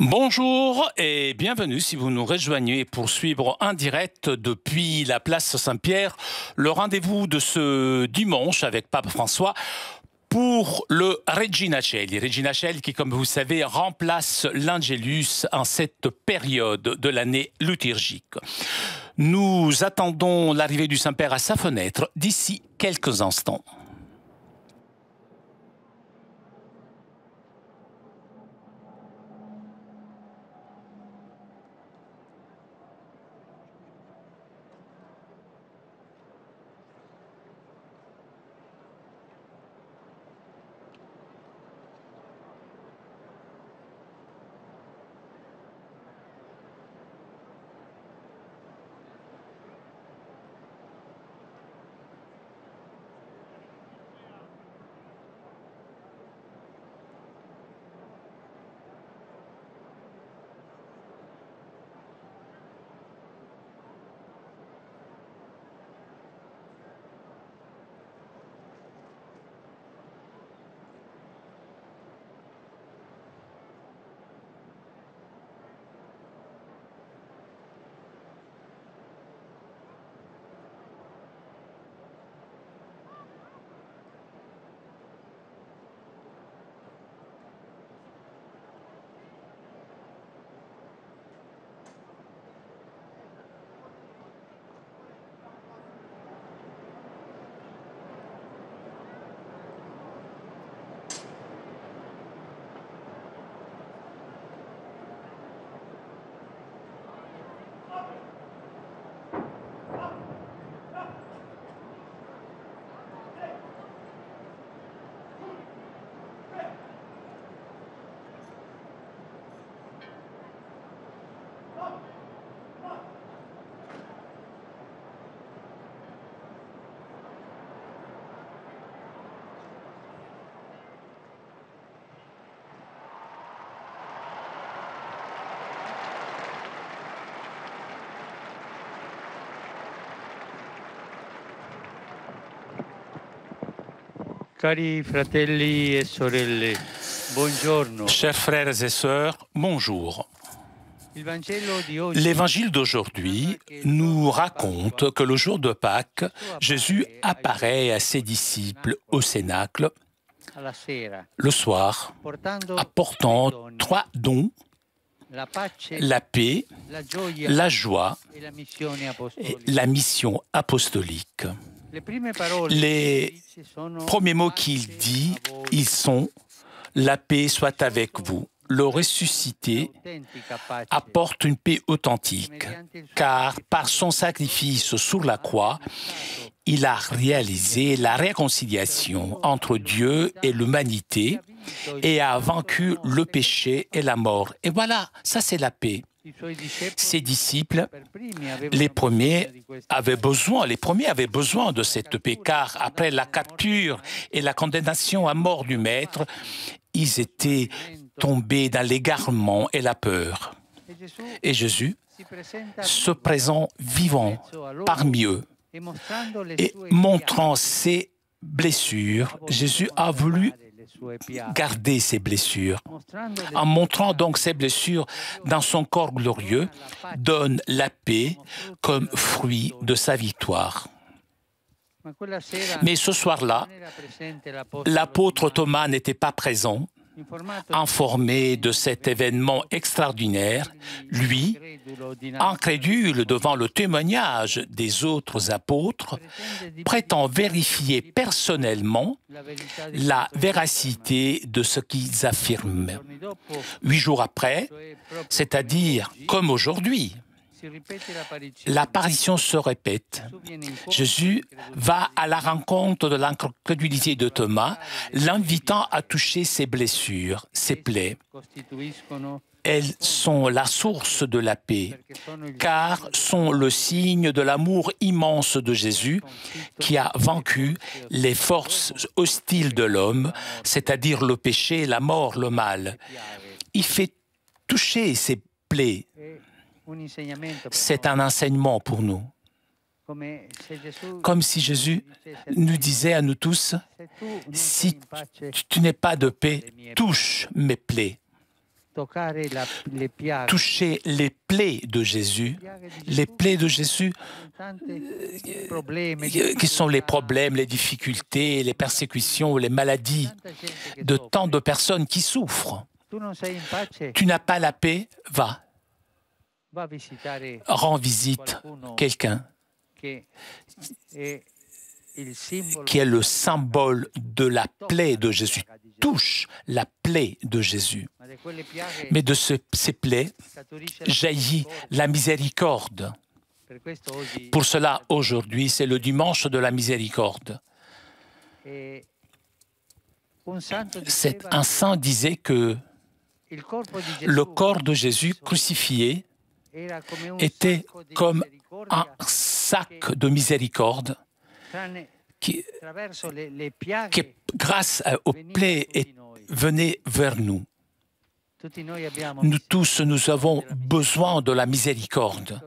Bonjour et bienvenue si vous nous rejoignez pour suivre en direct depuis la place Saint-Pierre le rendez-vous de ce dimanche avec Pape François pour le Regina Coeli. Regina Coeli qui, comme vous savez, remplace l'Angelus en cette période de l'année liturgique. Nous attendons l'arrivée du Saint-Père à sa fenêtre d'ici quelques instants. Cari fratelli e sorelle, buongiorno. Chers frères et sœurs, bonjour. L'évangile d'aujourd'hui nous raconte que le jour de Pâques, Jésus apparaît à ses disciples au Cénacle le soir, apportant 3 dons: la paix, la joie et la mission apostolique. Les premiers mots qu'il dit, ils sont « La paix soit avec vous ». Le ressuscité apporte une paix authentique, car par son sacrifice sur la croix, il a réalisé la réconciliation entre Dieu et l'humanité et a vaincu le péché et la mort. Et voilà, ça c'est la paix. Ses disciples, les premiers avaient besoin de cette paix, car après la capture et la condamnation à mort du Maître, ils étaient tombés dans l'égarement et la peur. Et Jésus se présente vivant parmi eux et montrant ses blessures. Jésus a voulu garder ses blessures. En montrant donc ses blessures dans son corps glorieux, donne la paix comme fruit de sa victoire. Mais ce soir-là, l'apôtre Thomas n'était pas présent. Informé de cet événement extraordinaire, lui, incrédule devant le témoignage des autres apôtres, prétend vérifier personnellement la véracité de ce qu'ils affirment. 8 jours après, c'est-à-dire comme aujourd'hui, l'apparition se répète. Jésus va à la rencontre de l'incrédulité de Thomas, l'invitant à toucher ses blessures, ses plaies. Elles sont la source de la paix, car sont le signe de l'amour immense de Jésus qui a vaincu les forces hostiles de l'homme, c'est-à-dire le péché, la mort, le mal. Il fait toucher ses plaies. C'est un enseignement pour nous. Comme si Jésus nous disait à nous tous, si tu n'es pas de paix, touche mes plaies. toucher les plaies de Jésus, les plaies de Jésus qui sont les problèmes, les difficultés, les persécutions, les maladies de tant de personnes qui souffrent. Tu n'as pas la paix, va. Rends visite quelqu'un qui est le symbole de la plaie de Jésus. Touche la plaie de Jésus. Mais de ces plaies jaillit la miséricorde. Pour cela, aujourd'hui, c'est le dimanche de la miséricorde. Un saint disait que le corps de Jésus crucifié était comme un sac de miséricorde qui grâce aux plaies, venait vers nous. Nous tous, nous avons besoin de la miséricorde.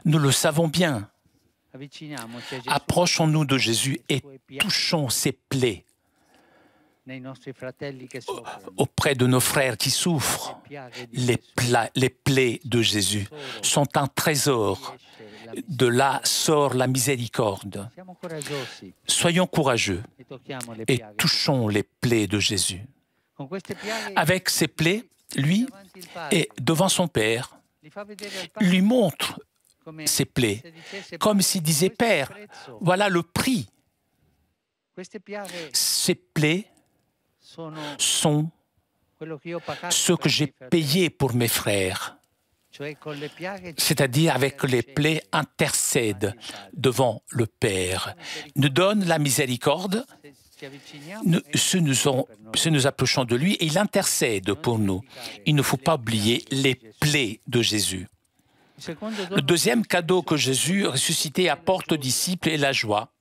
Nous le savons bien. Approchons-nous de Jésus et touchons ses plaies auprès de nos frères qui souffrent. Les plaies de Jésus sont un trésor. De là sort la miséricorde. Soyons courageux et touchons les plaies de Jésus. Avec ces plaies, lui est devant son Père, lui montre ses plaies, comme s'il disait « Père, voilà le prix ». Ces plaies sont ce que j'ai payé pour mes frères. C'est-à-dire avec les plaies intercède devant le Père, nous donne la miséricorde, nous approchons de lui et il intercède pour nous. Il ne faut pas oublier les plaies de Jésus. Le deuxième cadeau que Jésus ressuscité apporte aux disciples est la joie.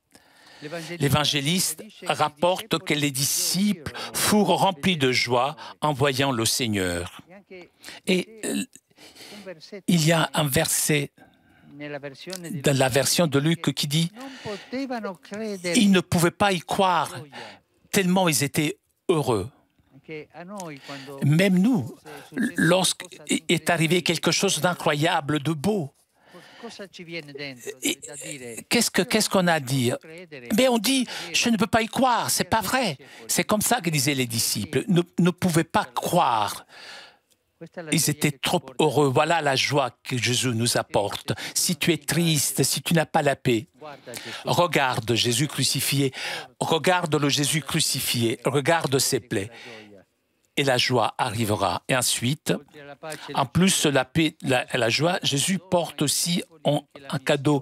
L'évangéliste rapporte que les disciples furent remplis de joie en voyant le Seigneur. Et il y a un verset dans la version de Luc qui dit « Ils ne pouvaient pas y croire, tellement ils étaient heureux ». Même nous, lorsqu'est arrivé quelque chose d'incroyable, de beau, qu'est-ce qu'on a à dire? Mais on dit, je ne peux pas y croire, c'est pas vrai. C'est comme ça que disaient les disciples, ne pouvaient pas croire. Ils étaient trop heureux. Voilà la joie que Jésus nous apporte. Si tu es triste, si tu n'as pas la paix, regarde Jésus crucifié, regarde le Jésus crucifié, regarde ses plaies. Et la joie arrivera. Et ensuite, en plus de la paix et la joie, Jésus porte aussi un cadeau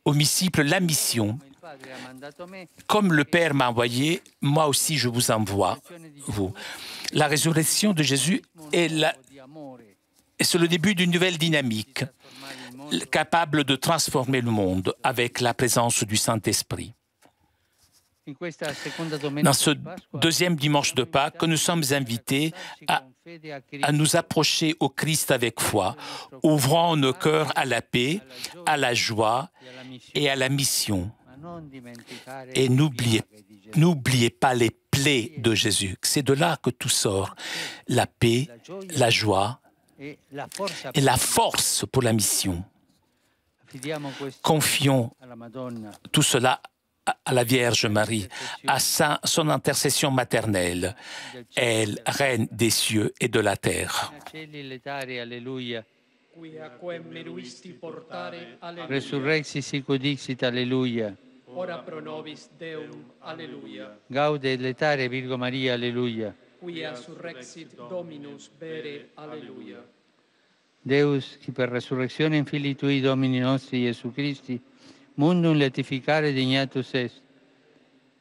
aux disciples, la mission. Comme le Père m'a envoyé, moi aussi je vous envoie, vous. La résurrection de Jésus c'est le début d'une nouvelle dynamique, capable de transformer le monde avec la présence du Saint-Esprit. Dans ce deuxième dimanche de Pâques, nous sommes invités à nous approcher au Christ avec foi, ouvrant nos cœurs à la paix, à la joie et à la mission. Et n'oubliez pas les plaies de Jésus. C'est de là que tout sort. La paix, la joie et la force pour la mission. Confions tout cela à la Vierge Marie, à son intercession maternelle. Elle, Reine des cieux et de la terre. Resurrexit sic dixit, alleluia. Ora pro nobis Deum, alleluia. Gaude et letare Virgo Maria, alleluia. Quia surrexit Dominus vere, alleluia. Deus, qui per resurrectione in Filii Tui Domini nostri Iesu Christi, mundum letificare dignatus est.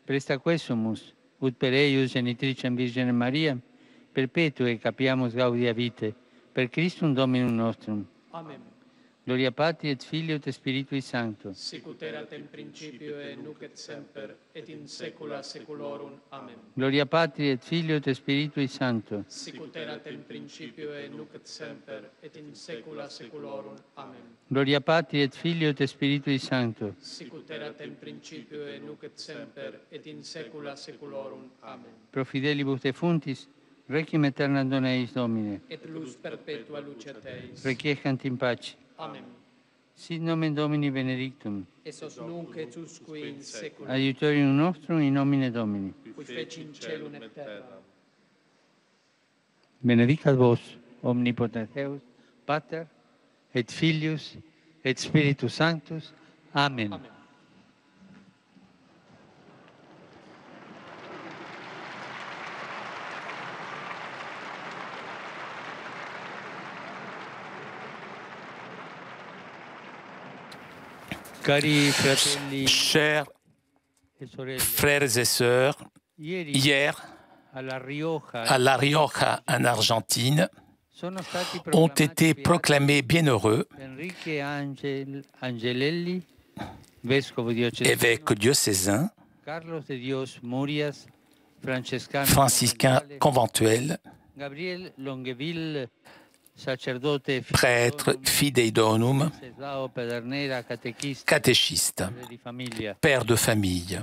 Presta quesumus, ut per eius genitricem Virgine Maria, perpetue capiamus gaudia vitae, per Christum Dominum nostrum. Amen. Gloria Patri et Filio et Spiritui Sancto. Sicut erat in principio et nunc et semper, et in saecula saeculorum. Amen. Gloria Patri et Filio et Spiritui Sancto. Sicut erat in principio et nunc et semper, et in saecula saeculorum. Amen. Gloria Patri et Filio et Spiritui Sancto. Sicut erat in principio et nunc et semper, et in saecula saeculorum. Amen. Pro fidelibus defuntis, Requiem aeterna dona eis Domine. et lux perpetua lucet eis. Requiescant in pace. Amen. Sit nomen Domini benedictum. Esos nunc et usque in saeculum, Aiutorium nostrum in nomine Domini. qui feci in celum et terra. Benedicat vos, omnipotens Deus, Pater, et Filius, et Spiritus Sanctus. Amen. Amen. Cari fratelli Chers e sorelle, frères et sœurs, ieri hier, alla Rioja à La Rioja, en Argentine, sono stati ont proclamati été beati proclamés bienheureux Enrique Angelelli, vescovo diocesano, évêques diocésains, Carlos de Dios Murias, francescano franciscains conventuale, conventuels, Gabriel Longueville, sacerdote prêtres, fidei donum, Wenceslao Pedernera, catechista catéchistes, di famiglia. pères de famille.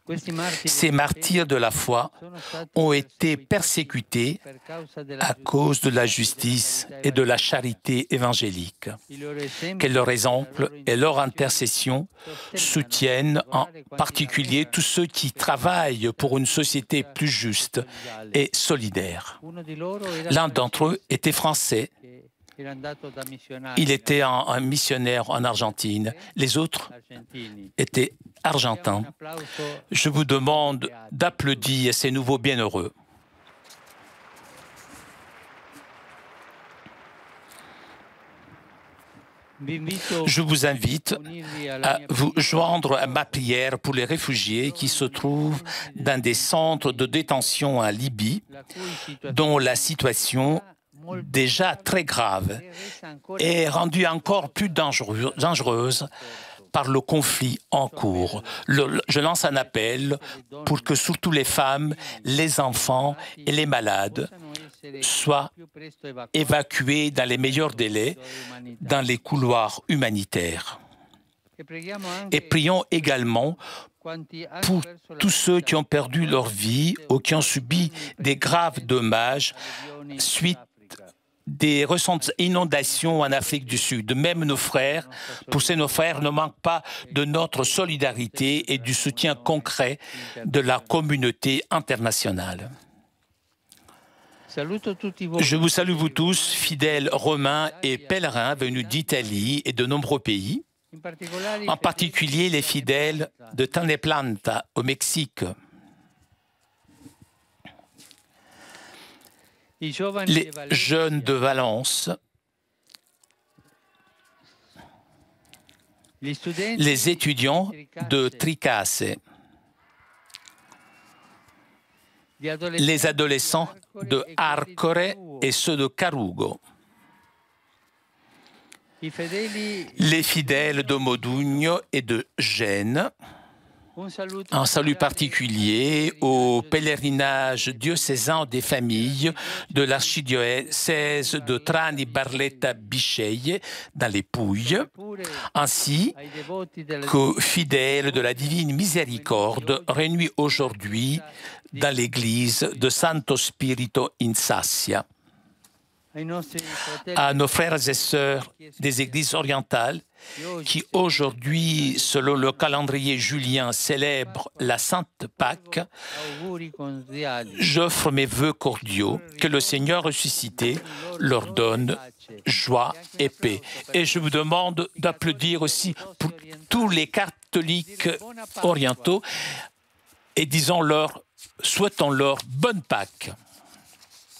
Questi martiri Ces martyrs de la foi sono stati ont été perseguitati persécutés per causa della à cause de la justice et de la charité évangélique. Il loro esempio Que leur exemple et leur intercession soutiennent en particulier tous ceux qui travaillent pour une société plus juste et solidaire. Uno di loro era L'un d'entre eux était français. che era andato da missionario Il était un missionnaire en Argentine. Les autres argentini. étaient Un argentins. applauso. Je vous demande d'applaudir ces nouveaux bienheureux. Vi invito Je vous invite a unirvi alla à mia vous preghiera joindre à ma prière pour les réfugiés qui se trouvent dans des centres de détention en Libye, la cui situazione dont la situation, molto déjà très grave, è resa ancora est rendue encore plus dangereuse par le conflit en cours. Je lance un appel pour que surtout les femmes, les enfants et les malades possano essere soient più presto evacuati évacués dans les meilleurs délais dans les couloirs humanitaires. E preghiamo Et anche prions également quanti hanno pour perso la tous ceux qui ont perdu leur vie ou qui ont subi des graves dommages alluvioni suite d'Africa. des récentes inondations en Afrique du Sud. Même nos frères, pour ces nos frères, ne manquent pas de notre solidarité et du soutien concret de la communauté internationale. Saluto tutti voi. Je vous salue vous tous, fidèles romains et pèlerins venus d'Italie et de nombreux pays, In particolare i en particulier les fidèles de Tlalnepantla au Mexique, i giovani les di Valencia, jeunes de Valence, gli studenti les étudiants de Tricasse, gli adolescenti les adolescents de e quelli Arcore Nuovo, et ceux de Carugo, i fedeli. les fidèles de Modugno et de Gênes. Un saluto Un salut particulier au pèlerinage diocésain des familles de l'archidiocèse de Trani Barletta Bisceglie dans les Pouilles, pure ainsi ai devoti della qu'aux fidèles de la Divine Miséricorde réunis aujourd'hui dans l'église de Santo Spirito in Sassia. ai nostri fratelli À nos frères et sœurs des églises orientales qui aujourd'hui, selon le calendrier julien, célèbrent la Sainte Pâque, auguri conviviali. j'offre mes vœux cordiaux, que le Seigneur ressuscité leur donne joie et paix. Et je vous demande d'applaudir aussi pour tous les catholiques orientaux et souhaitons-leur bonne Pâque.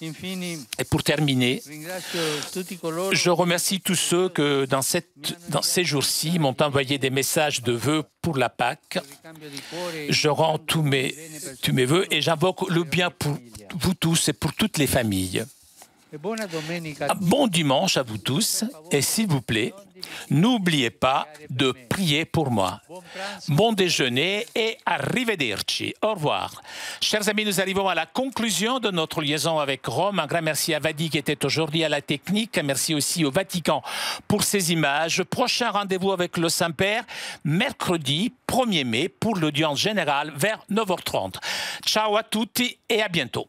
Infine Et pour terminer, ringrazio tutti coloro je remercie tous ceux que dans ces jours-ci m'ont envoyé des messages de vœux pour la Pâque. per il cambio di cuore. Je rends tous mes vœux et j'invoque le bien pour vous tous et pour toutes les familles. E buona domenica. Un bon dimanche à vous tous et s'il vous plaît, n'oubliez pas de prier pour moi. Buon pranzo. Bon déjeuner et arrivederci. Au revoir. Chers amis, nous arrivons à la conclusion de notre liaison avec Rome. Un grand merci à Vadi qui était aujourd'hui à la technique. Merci aussi au Vatican pour ces images. Prochain rendez-vous avec le Saint-Père, mercredi 1er mai pour l'audience générale vers 9h30. Ciao à tutti et à bientôt.